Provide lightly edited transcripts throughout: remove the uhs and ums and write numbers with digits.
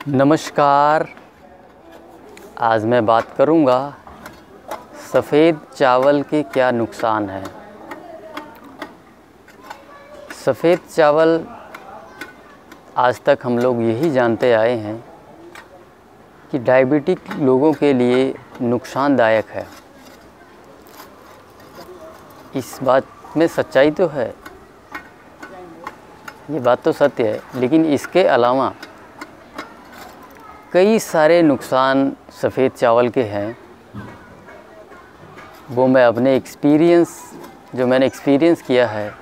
नमस्कार। आज मैं बात करूंगा सफ़ेद चावल के क्या नुकसान हैं। सफ़ेद चावल आज तक हम लोग यही जानते आए हैं कि डायबिटिक लोगों के लिए नुकसानदायक है। इस बात में सच्चाई तो है, ये बात तो सत्य है, लेकिन इसके अलावा कई सारे नुकसान सफ़ेद चावल के हैं। वो मैं अपने जो मैंने एक्सपीरियंस किया है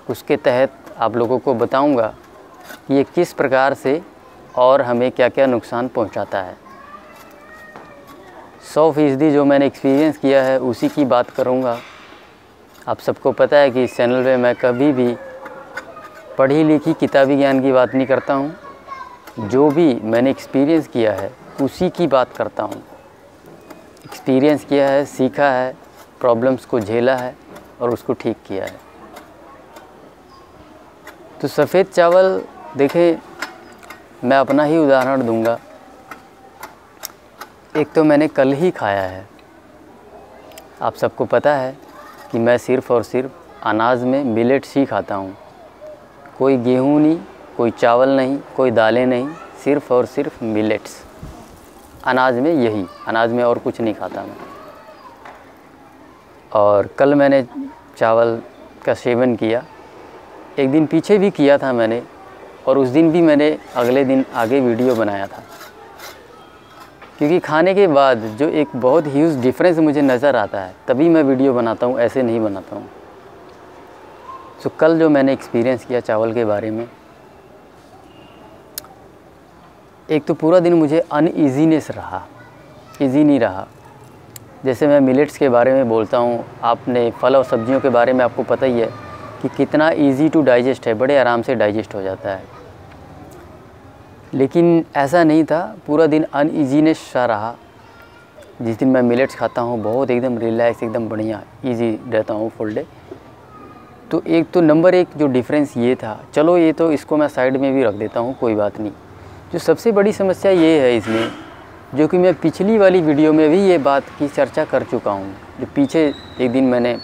उसके तहत आप लोगों को बताऊंगा कि ये किस प्रकार से और हमें क्या क्या नुकसान पहुंचाता है। 100% जो मैंने एक्सपीरियंस किया है उसी की बात करूंगा। आप सबको पता है कि इस चैनल पे मैं कभी भी पढ़ी लिखी किताबी ज्ञान की बात नहीं करता हूँ। जो भी मैंने एक्सपीरियंस किया है उसी की बात करता हूँ। एक्सपीरियंस किया है, सीखा है, प्रॉब्लम्स को झेला है और उसको ठीक किया है। तो सफ़ेद चावल देखें, मैं अपना ही उदाहरण दूंगा। एक तो मैंने कल ही खाया है। आप सबको पता है कि मैं सिर्फ़ और सिर्फ अनाज में मिलेट्स ही खाता हूँ। कोई गेहूँ नहीं, कोई चावल नहीं, कोई दालें नहीं, सिर्फ़ और सिर्फ मिलेट्स। अनाज में और कुछ नहीं खाता मैं। और कल मैंने चावल का सेवन किया। एक दिन पीछे भी किया था मैंने, और उस दिन भी मैंने अगले दिन आगे वीडियो बनाया था। क्योंकि खाने के बाद जो एक बहुत ह्यूज डिफरेंस मुझे नज़र आता है, तभी मैं वीडियो बनाता हूँ, ऐसे नहीं बनाता हूँ। तो कल जो मैंने एक्सपीरियंस किया चावल के बारे में, एक तो पूरा दिन मुझे अनईज़ीनेस रहा, ईज़ी नहीं रहा। जैसे मैं मिलेट्स के बारे में बोलता हूँ, आपने फल और सब्जियों के बारे में आपको पता ही है कि कितना इजी टू डाइजेस्ट है, बड़े आराम से डाइजेस्ट हो जाता है। लेकिन ऐसा नहीं था, पूरा दिन अनईज़ीनेस सा रहा। जिस दिन मैं मिलेट्स खाता हूँ बहुत एकदम रिलैक्स, एकदम बढ़िया इजी रहता हूँ फुल डे। तो एक तो नंबर एक जो डिफरेंस ये था, चलो ये तो इसको मैं साइड में भी रख देता हूँ, कोई बात नहीं। जो सबसे बड़ी समस्या ये है इसमें, जो कि मैं पिछली वाली वीडियो में भी ये बात की चर्चा कर चुका हूँ। जो पीछे एक दिन मैंने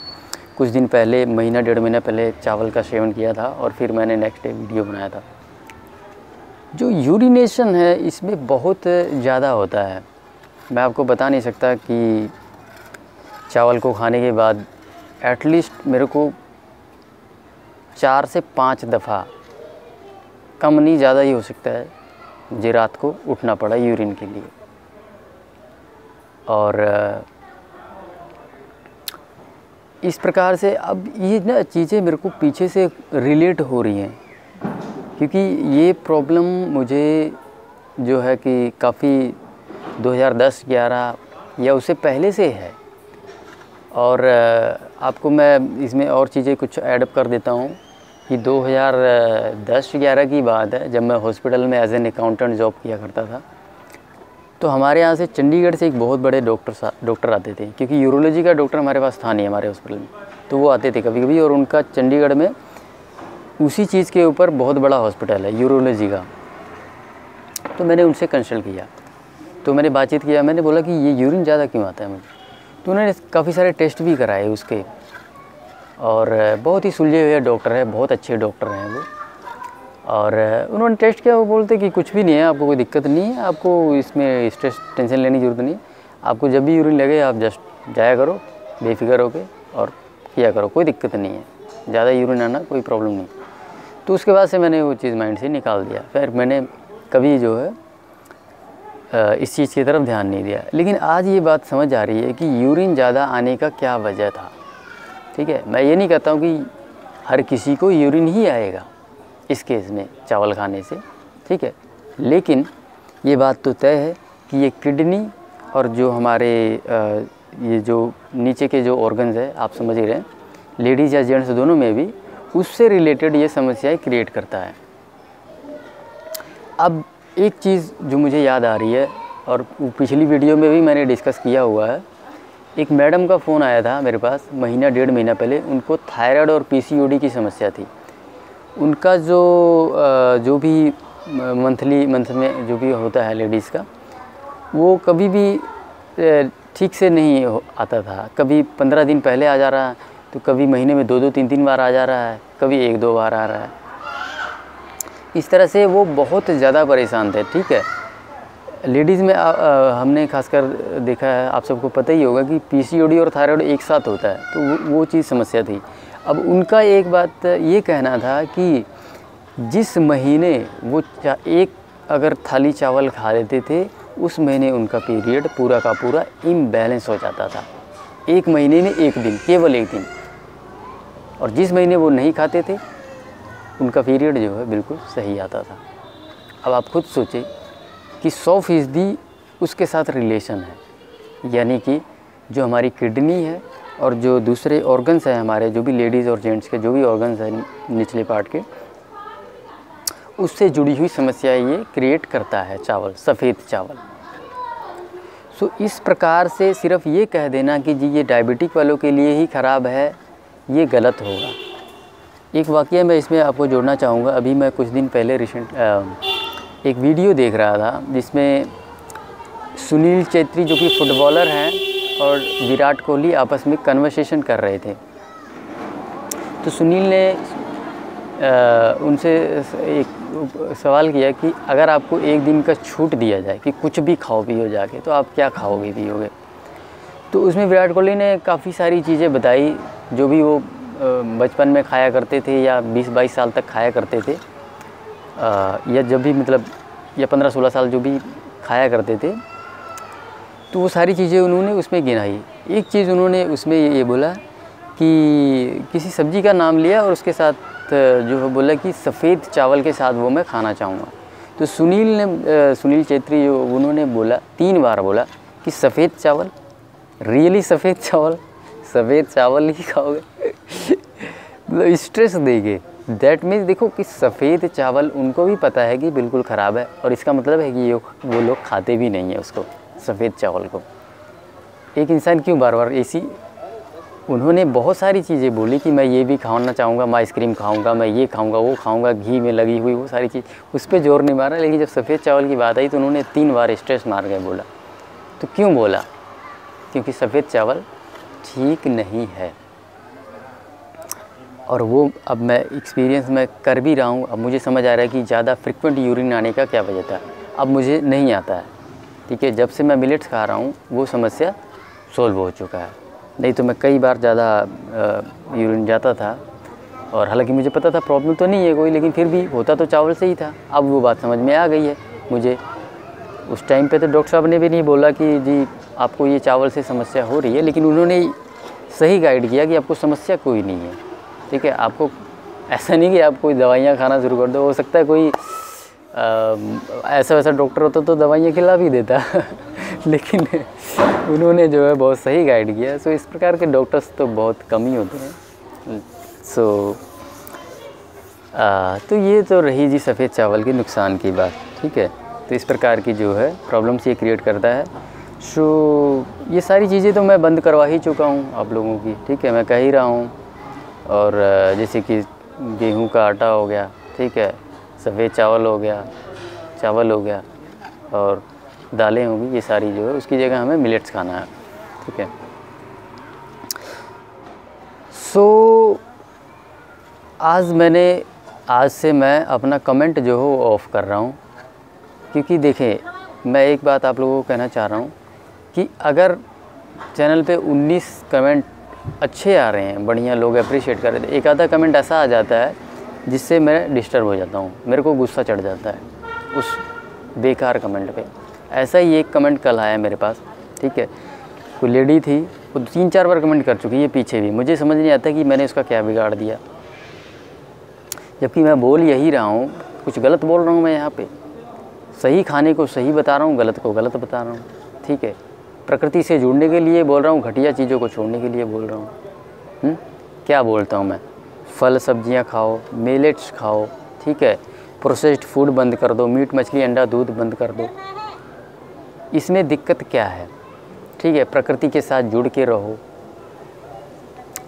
कुछ दिन पहले, महीना डेढ़ महीना पहले चावल का सेवन किया था और फिर मैंने नेक्स्ट डे वीडियो बनाया था। जो यूरिनेशन है इसमें बहुत ज़्यादा होता है। मैं आपको बता नहीं सकता कि चावल को खाने के बाद एटलीस्ट मेरे को 4 से 5 दफ़ा, कम नहीं ज़्यादा ही हो सकता है, मुझे रात को उठना पड़ा यूरिन के लिए। और इस प्रकार से अब ये ना चीज़ें मेरे को पीछे से रिलेट हो रही हैं, क्योंकि ये प्रॉब्लम मुझे जो है कि काफ़ी 2010-11 या उससे पहले से है। और आपको मैं इसमें और चीज़ें कुछ ऐडअप कर देता हूँ कि 2010-11 की बात है, जब मैं हॉस्पिटल में एज एन अकाउंटेंट जॉब किया करता था। तो हमारे यहाँ से चंडीगढ़ से एक बहुत बड़े डॉक्टर आते थे, क्योंकि यूरोलॉजी का डॉक्टर हमारे पास था नहीं हमारे हॉस्पिटल में। तो वो आते थे कभी कभी, और उनका चंडीगढ़ में उसी चीज़ के ऊपर बहुत बड़ा हॉस्पिटल है यूरोलॉजी का। तो मैंने उनसे कंसल्ट किया, तो मैंने बातचीत किया, मैंने बोला कि ये यूरिन ज़्यादा क्यों आता है मुझे। तो उन्होंने काफ़ी सारे टेस्ट भी कराए उसके, और बहुत ही सुलझे हुए डॉक्टर है, बहुत अच्छे डॉक्टर हैं वो। और उन्होंने टेस्ट किया, वो बोलते कि कुछ भी नहीं है, आपको कोई दिक्कत नहीं है, आपको इसमें स्ट्रेस टेंशन लेने की ज़रूरत नहीं है। आपको जब भी यूरिन लगे आप जस्ट जाया करो बेफिक्र होके और किया करो, कोई दिक्कत नहीं है, ज़्यादा यूरिन आना कोई प्रॉब्लम नहीं। तो उसके बाद से मैंने वो चीज़ माइंड से निकाल दिया। फिर मैंने कभी जो है इस चीज़ की तरफ ध्यान नहीं दिया। लेकिन आज ये बात समझ आ रही है कि यूरिन ज़्यादा आने का क्या वजह था। ठीक है, मैं ये नहीं कहता हूँ कि हर किसी को यूरिन ही आएगा इस केस में चावल खाने से, ठीक है। लेकिन ये बात तो तय है कि ये किडनी और जो हमारे ये जो नीचे के जो ऑर्गन्स है, आप समझ ही रहे हैं, लेडीज़ या जेंट्स दोनों में भी, उससे रिलेटेड ये समस्याएं क्रिएट करता है। अब एक चीज़ जो मुझे याद आ रही है, और पिछली वीडियो में भी मैंने डिस्कस किया हुआ है, एक मैडम का फ़ोन आया था मेरे पास महीना डेढ़ महीना पहले। उनको थायराइड और पीसीओडी की समस्या थी। उनका जो भी मंथ में जो भी होता है लेडीज़ का, वो कभी भी ठीक से नहीं आता था। कभी 15 दिन पहले आ जा रहा है, तो कभी महीने में 2-2 3-3 बार आ जा रहा है, कभी 1-2 बार आ रहा है। इस तरह से वो बहुत ज़्यादा परेशान थे। ठीक है, लेडीज़ में हमने खासकर देखा है, आप सबको पता ही होगा कि पीसीओडी और थायराइड एक साथ होता है, तो वो चीज़ समस्या थी। अब उनका एक बात ये कहना था कि जिस महीने वो एक अगर थाली चावल खा लेते थे, उस महीने उनका पीरियड पूरा का पूरा इम्बैलेंस हो जाता था। एक महीने में एक दिन, केवल एक दिन। और जिस महीने वो नहीं खाते थे, उनका पीरियड जो है बिल्कुल सही आता था। अब आप खुद सोचें कि 100% उसके साथ रिलेशन है, यानी कि जो हमारी किडनी है और जो दूसरे ऑर्गन्स हैं हमारे, जो भी लेडीज़ और जेंट्स के जो भी ऑर्गन्स हैं निचले पार्ट के, उससे जुड़ी हुई समस्या ये क्रिएट करता है चावल, सफ़ेद चावल। सो इस प्रकार से सिर्फ ये कह देना कि जी ये डायबिटिक वालों के लिए ही ख़राब है, ये गलत होगा। एक वाक़या मैं इसमें आपको जोड़ना चाहूँगा। अभी मैं कुछ दिन पहले एक वीडियो देख रहा था जिसमें सुनील चेत्री जो कि फुटबॉलर हैं और विराट कोहली आपस में कन्वर्सेशन कर रहे थे। तो सुनील ने उनसे एक सवाल किया कि अगर आपको एक दिन का छूट दिया जाए कि कुछ भी खाओ पियो जाके, तो आप क्या खाओगे पियोगे? तो उसमें विराट कोहली ने काफ़ी सारी चीज़ें बताई जो भी वो बचपन में खाया करते थे या 20-22 साल तक खाया करते थे, या जब भी मतलब या 15-16 साल जो भी खाया करते थे। तो वो सारी चीज़ें उन्होंने उसमें गिनाई। एक चीज़ उन्होंने उसमें ये बोला कि किसी सब्ज़ी का नाम लिया और उसके साथ जो है बोला कि सफ़ेद चावल के साथ वो मैं खाना चाहूँगा। तो सुनील चेत्री जो उन्होंने बोला 3 बार बोला कि सफ़ेद चावल, रियली सफ़ेद चावल ही खाओगे? मतलब स्ट्रेस देंगे। दैट मीन्स देखो कि सफ़ेद चावल उनको भी पता है कि बिल्कुल ख़राब है, और इसका मतलब है कि वो लोग खाते भी नहीं है उसको, सफ़ेद चावल को। एक इंसान क्यों बार बार ऐसी, उन्होंने बहुत सारी चीज़ें बोली कि मैं ये भी खाना चाहूँगा, मैं आइसक्रीम खाऊँगा, मैं ये खाऊँगा, वो खाऊँगा, घी में लगी हुई वो सारी चीज़, उस पर जोर नहीं मारा। लेकिन जब सफ़ेद चावल की बात आई तो उन्होंने 3 बार स्ट्रेस मार के बोला। तो क्यों बोला? क्योंकि सफ़ेद चावल ठीक नहीं है। और वो अब मैं एक्सपीरियंस में कर भी रहा हूँ। अब मुझे समझ आ रहा है कि ज़्यादा फ्रिक्वेंट यूरिन आने का क्या वजह था। अब मुझे नहीं आता है। ठीक है, जब से मैं मिलेट्स खा रहा हूँ वो समस्या सोल्व हो चुका है। नहीं तो मैं कई बार ज़्यादा यूरिन जाता था, और हालांकि मुझे पता था प्रॉब्लम तो नहीं है कोई, लेकिन फिर भी होता तो चावल से ही था। अब वो बात समझ में आ गई है मुझे। उस टाइम पे तो डॉक्टर साहब ने भी नहीं बोला कि जी आपको ये चावल से समस्या हो रही है, लेकिन उन्होंने सही गाइड किया कि आपको समस्या कोई नहीं है। ठीक है, आपको ऐसा नहीं कि आप कोई दवाइयाँ खाना शुरू कर दो। हो सकता है कोई ऐसा वैसा डॉक्टर होता तो दवाइयाँ खिला भी देता लेकिन उन्होंने जो है बहुत सही गाइड किया। सो इस प्रकार के डॉक्टर्स तो बहुत कम ही होते हैं। तो ये तो रही जी सफ़ेद चावल के नुकसान की बात। ठीक है, तो इस प्रकार की जो है प्रॉब्लम्स ये क्रिएट करता है। सो ये सारी चीज़ें तो मैं बंद करवा ही चुका हूँ आप लोगों की। ठीक है, मैं कह ही रहा हूँ। और जैसे कि गेहूं का आटा हो गया, ठीक है, सफ़ेद चावल हो गया और दालें होंगी, ये सारी जो है उसकी जगह हमें मिलेट्स खाना है। ठीक है, सो आज से मैं अपना कमेंट जो हो ऑफ़ कर रहा हूँ, क्योंकि देखें मैं एक बात आप लोगों को कहना चाह रहा हूँ कि अगर चैनल पे 19 कमेंट अच्छे आ रहे हैं, बढ़िया लोग अप्रिशिएट कर रहे थे, एक आधा कमेंट ऐसा आ जाता है जिससे मैं डिस्टर्ब हो जाता हूँ, मेरे को गुस्सा चढ़ जाता है उस बेकार कमेंट पे। ऐसा ही एक कमेंट कल आया मेरे पास। ठीक है, कोई लेडी थी, वो 3-4 बार कमेंट कर चुकी है पीछे भी। मुझे समझ नहीं आता कि मैंने उसका क्या बिगाड़ दिया, जबकि मैं बोल यही रहा हूँ, कुछ गलत बोल रहा हूँ मैं यहाँ पे। सही खाने को सही बता रहा हूँ, गलत को गलत बता रहा हूँ। ठीक है, प्रकृति से जुड़ने के लिए बोल रहा हूँ, घटिया चीज़ों को छोड़ने के लिए बोल रहा हूँ। क्या बोलता हूँ मैं? फल सब्जियाँ खाओ, मिलेट्स खाओ। ठीक है, प्रोसेस्ड फूड बंद कर दो, मीट मछली अंडा दूध बंद कर दो। इसमें दिक्कत क्या है? ठीक है, प्रकृति के साथ जुड़ के रहो,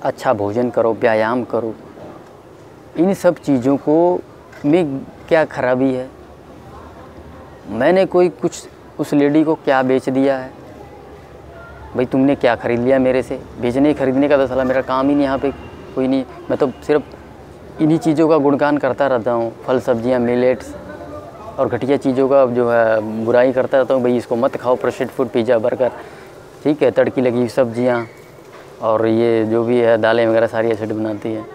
अच्छा भोजन करो, व्यायाम करो। इन सब चीज़ों को में क्या खराबी है? मैंने कोई कुछ उस लेडी को क्या बेच दिया है? भाई तुमने क्या ख़रीद लिया मेरे से? बेचने खरीदने का तो साला मेरा काम ही नहीं यहाँ पे कोई नहीं। मैं तो सिर्फ इन्हीं चीज़ों का गुणगान करता रहता हूँ, फल सब्जियाँ, मिलेट्स और घटिया चीज़ों का जो है बुराई करता रहता हूँ। भाई इसको मत खाओ, प्रोसेस्ड फूड, पिज़्ज़ा, बर्गर, ठीक है, तड़की लगी सब्जियाँ और ये जो भी है दालें वगैरह सारी एसिड बनाती है।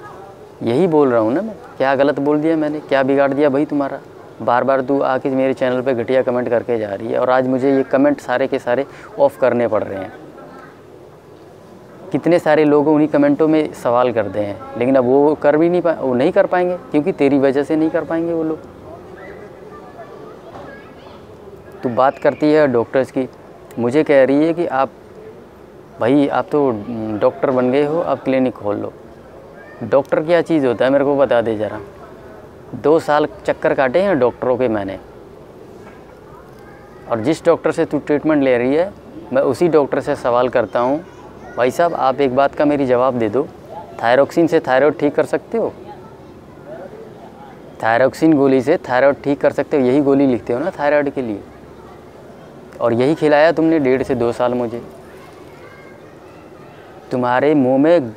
यही बोल रहा हूँ ना मैं। क्या गलत बोल दिया मैंने? क्या बिगाड़ दिया भाई तुम्हारा? बार बार तू आके मेरे चैनल पे घटिया कमेंट करके जा रही है और आज मुझे ये कमेंट सारे के सारे ऑफ़ करने पड़ रहे हैं। कितने सारे लोग उन्हीं कमेंटों में सवाल करते हैं, लेकिन अब वो कर भी नहीं वो नहीं कर पाएंगे क्योंकि तेरी वजह से नहीं कर पाएंगे वो लोग। तू बात करती है डॉक्टर्स की, मुझे कह रही है कि आप भाई आप तो डॉक्टर बन गए हो, आप क्लिनिक खोल लो। डॉक्टर क्या चीज़ होता है मेरे को बता दे ज़रा। 2 साल चक्कर काटे हैं डॉक्टरों के मैंने, और जिस डॉक्टर से तू ट्रीटमेंट ले रही है मैं उसी डॉक्टर से सवाल करता हूँ, भाई साहब आप एक बात का मेरी जवाब दे दो, थायरोक्सिन से थायराइड ठीक कर सकते हो? थायरोक्सिन गोली से थायराइड ठीक कर सकते हो? यही गोली लिखते हो ना थायराइड के लिए, और यही खिलाया तुमने 1.5 से 2 साल मुझे। तुम्हारे मुंह में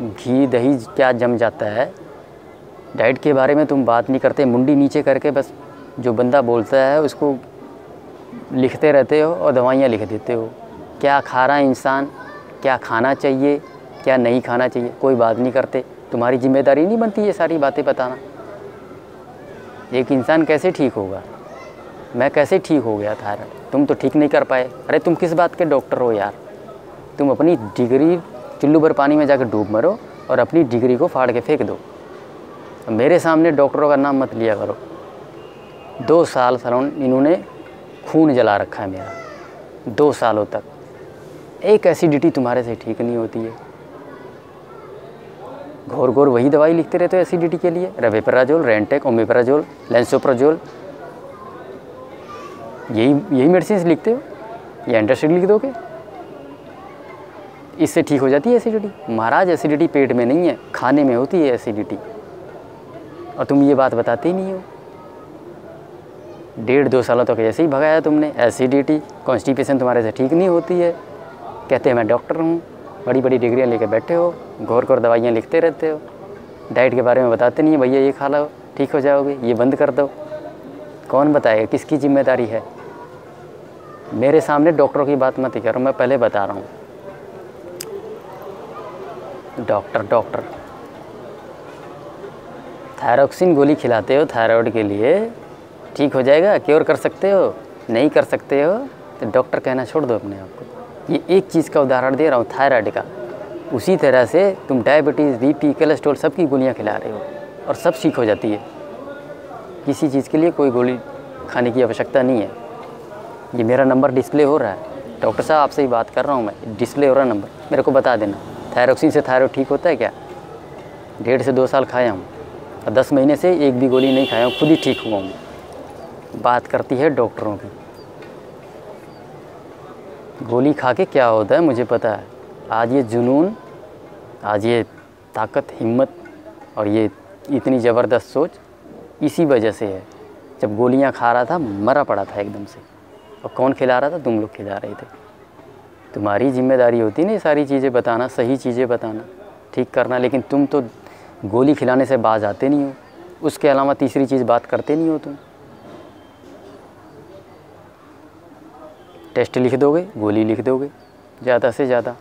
घी दही क्या जम जाता है? डाइट के बारे में तुम बात नहीं करते, मुंडी नीचे करके बस जो बंदा बोलता है उसको लिखते रहते हो और दवाइयाँ लिख देते हो। क्या खा रहा है इंसान, क्या खाना चाहिए, क्या नहीं खाना चाहिए, कोई बात नहीं करते। तुम्हारी जिम्मेदारी नहीं बनती ये सारी बातें बताना। एक इंसान कैसे ठीक होगा? मैं कैसे ठीक हो गया थायराइड? तुम तो ठीक नहीं कर पाए। अरे तुम किस बात के डॉक्टर हो यार? तुम अपनी डिग्री चुल्लू भर पानी में जाकर डूब मरो और अपनी डिग्री को फाड़ के फेंक दो। मेरे सामने डॉक्टरों का नाम मत लिया करो। 2 साल सलोन इन्होंने खून जला रखा है मेरा, 2 सालों तक। एक एसिडिटी तुम्हारे से ठीक नहीं होती है। घोर घोर वही दवाई लिखते रहते हो एसिडिटी के लिए, रेवेपराजोल, रेंटेक, ओमेपराजोल, लेंसोप्राजोल, यही मेडिसिन लिखते हो। ये एंटासिड लिख दोगे, इससे ठीक हो जाती है एसिडिटी? महाराज एसिडिटी पेट में नहीं है, खाने में होती है एसिडिटी, और तुम ये बात बताते ही नहीं हो। 1.5-2 सालों तक ऐसे ही भगाया तुमने। एसिडिटी, कॉन्स्टिपेशन तुम्हारे से ठीक नहीं होती है। कहते हैं मैं डॉक्टर हूँ, बड़ी बड़ी डिग्रियाँ लेके बैठे हो, घोर घोर दवाइयाँ लिखते रहते हो, डाइट के बारे में बताते नहीं है। भैया ये खा लो ठीक हो जाओगे, ये बंद कर दो। कौन बताएगा? किसकी जिम्मेदारी है? मेरे सामने डॉक्टरों की बात मत करो, मैं पहले बता रहा हूँ। डॉक्टर थायरोक्सिन गोली खिलाते हो थायराइड के लिए, ठीक हो जाएगा? क्योर कर सकते हो? नहीं कर सकते हो तो डॉक्टर कहना छोड़ दो अपने आप को। ये एक चीज़ का उदाहरण दे रहा हूँ थायराइड का। उसी तरह से तुम डायबिटीज़, बीपी, कोलेस्ट्रॉल सब की गोलियाँ खिला रहे हो और सब ठीक हो जाती है। किसी चीज़ के लिए कोई गोली खाने की आवश्यकता नहीं है। ये मेरा नंबर डिस्प्ले हो रहा है, डॉक्टर साहब आपसे ही बात कर रहा हूँ मैं, डिस्प्ले हो रहा है नंबर, मेरे को बता देना थायरोक्सिन से थायराइड ठीक होता है क्या? 1.5 से 2 साल खाया हूँ और 10 महीने से एक भी गोली नहीं खाया हूँ, खुद ही ठीक हुआ हूँ। बात करती है डॉक्टरों की। गोली खा के क्या होता है मुझे पता है। आज ये जुनून, आज ये ताकत, हिम्मत और ये इतनी ज़बरदस्त सोच इसी वजह से है। जब गोलियां खा रहा था मरा पड़ा था एकदम से, और कौन खिला रहा था? तुम लोग खिला रहे थे। तुम्हारी जिम्मेदारी होती ना ये सारी चीज़ें बताना, सही चीज़ें बताना, ठीक करना, लेकिन तुम तो गोली खिलाने से बाज आते नहीं हो। उसके अलावा तीसरी चीज़ बात करते नहीं हो तुम। टेस्ट लिख दोगे, गोली लिख दोगे ज़्यादा से ज़्यादा।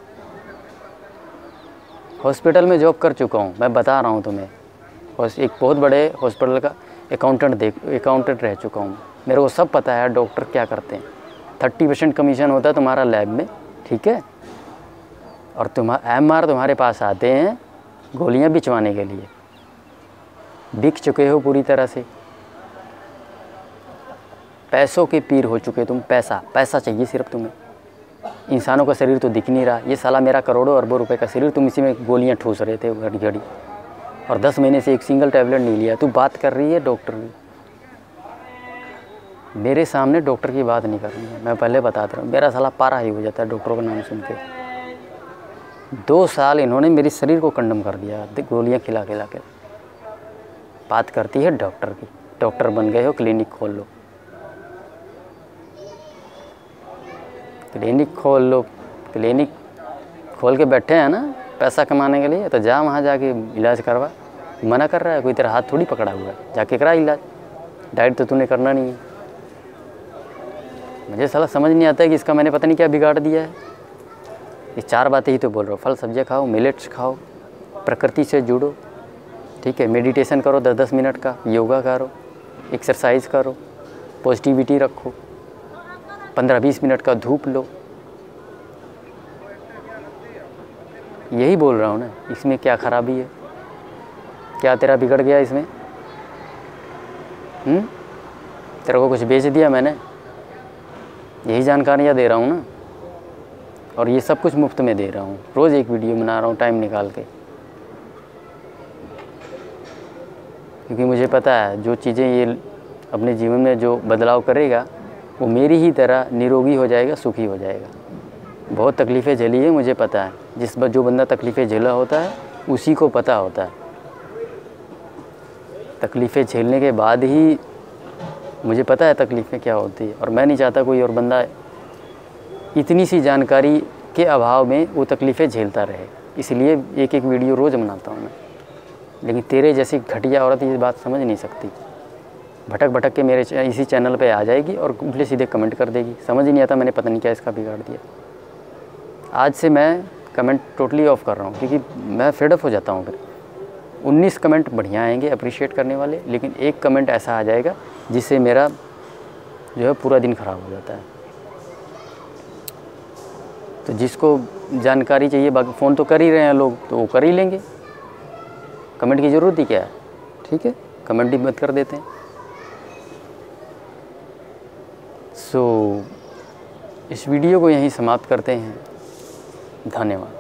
हॉस्पिटल में जॉब कर चुका हूँ, मैं बता रहा हूँ तुम्हें। एक बहुत बड़े हॉस्पिटल का अकाउंटेंट रह चुका हूँ। मेरे को सब पता है डॉक्टर क्या करते हैं। 30% कमीशन होता है तुम्हारा लैब में, ठीक है, और MR तुम्हारे पास आते हैं गोलियां बिचवाने के लिए। बिक चुके हो पूरी तरह से, पैसों के पीर हो चुके तुम। पैसा चाहिए सिर्फ तुम्हें। इंसानों का शरीर तो दिख नहीं रहा। ये साला मेरा करोड़ों अरबों रुपए का शरीर, तुम इसी में गोलियां ठूस रहे थे घड़ी घड़ी, और 10 महीने से एक सिंगल टैबलेट नहीं लिया। तू बात कर रही है डॉक्टर की, मेरे सामने डॉक्टर की बात नहीं करनी है, मैं पहले बताता रहा हूँ। मेरा साला पारा ही हो जाता है डॉक्टरों का नाम सुन के। 2 साल इन्होंने मेरे शरीर को कंडम कर दिया गोलियां खिला खिला के। बात करती है डॉक्टर की। डॉक्टर बन गए हो, क्लिनिक खोल लो। क्लिनिक खोल लो, क्लिनिक खोल के बैठे हैं ना पैसा कमाने के लिए, तो जा वहाँ जाके इलाज करवा। मना कर रहा है कोई, तेरा हाथ थोड़ी पकड़ा हुआ है, जाके करा इलाज। डाइट तो तूने करना नहीं है। मुझे साला समझ नहीं आता है कि इसका मैंने पता नहीं क्या बिगाड़ दिया है। ये 4 बातें ही तो बोल रहा हूँ, फल सब्जियाँ खाओ, मिलेट्स खाओ, प्रकृति से जुड़ो, ठीक है, मेडिटेशन करो 10-10 मिनट का, योगा करो, एक्सरसाइज करो, पॉजिटिविटी रखो, 15-20 मिनट का धूप लो। यही बोल रहा हूँ ना, इसमें क्या खराबी है? क्या तेरा बिगड़ गया इसमें? तेरे को कुछ बेच दिया मैंने? यही जानकारियाँ दे रहा हूँ ना, और ये सब कुछ मुफ्त में दे रहा हूँ। रोज़ एक वीडियो बना रहा हूँ टाइम निकाल के, क्योंकि मुझे पता है जो चीज़ें ये अपने जीवन में जो बदलाव करेगा वो मेरी ही तरह निरोगी हो जाएगा, सुखी हो जाएगा। बहुत तकलीफ़ें झेली है, मुझे पता है। जो बंदा तकलीफ़ें झेला होता है उसी को पता होता है। तकलीफ़ें झेलने के बाद ही मुझे पता है तकलीफ़ें क्या होती है, और मैं नहीं चाहता कोई और बंदा इतनी सी जानकारी के अभाव में वो तकलीफ़ें झेलता रहे। इसलिए एक वीडियो रोज़ बनाता हूँ मैं। लेकिन तेरे जैसी घटिया औरत ये बात समझ नहीं सकती, भटक भटक के मेरे इसी चैनल पे आ जाएगी और उल्टे सीधे कमेंट कर देगी। समझ ही नहीं आता मैंने पता नहीं क्या इसका बिगाड़ दिया। आज से मैं कमेंट टोटली ऑफ कर रहा हूँ, क्योंकि मैं फेड अप हो जाता हूँ। फिर 19 कमेंट बढ़िया आएंगे अप्रिशिएट करने वाले, लेकिन एक कमेंट ऐसा आ जाएगा जिससे मेरा जो है पूरा दिन ख़राब हो जाता है। तो जिसको जानकारी चाहिए, बाकी फ़ोन तो कर ही रहे हैं लोग, तो वो कर ही लेंगे। कमेंट की ज़रूरत ही क्या है? ठीक है, कमेंट ही मत कर देते हैं। सो इस वीडियो को यहीं समाप्त करते हैं। धन्यवाद।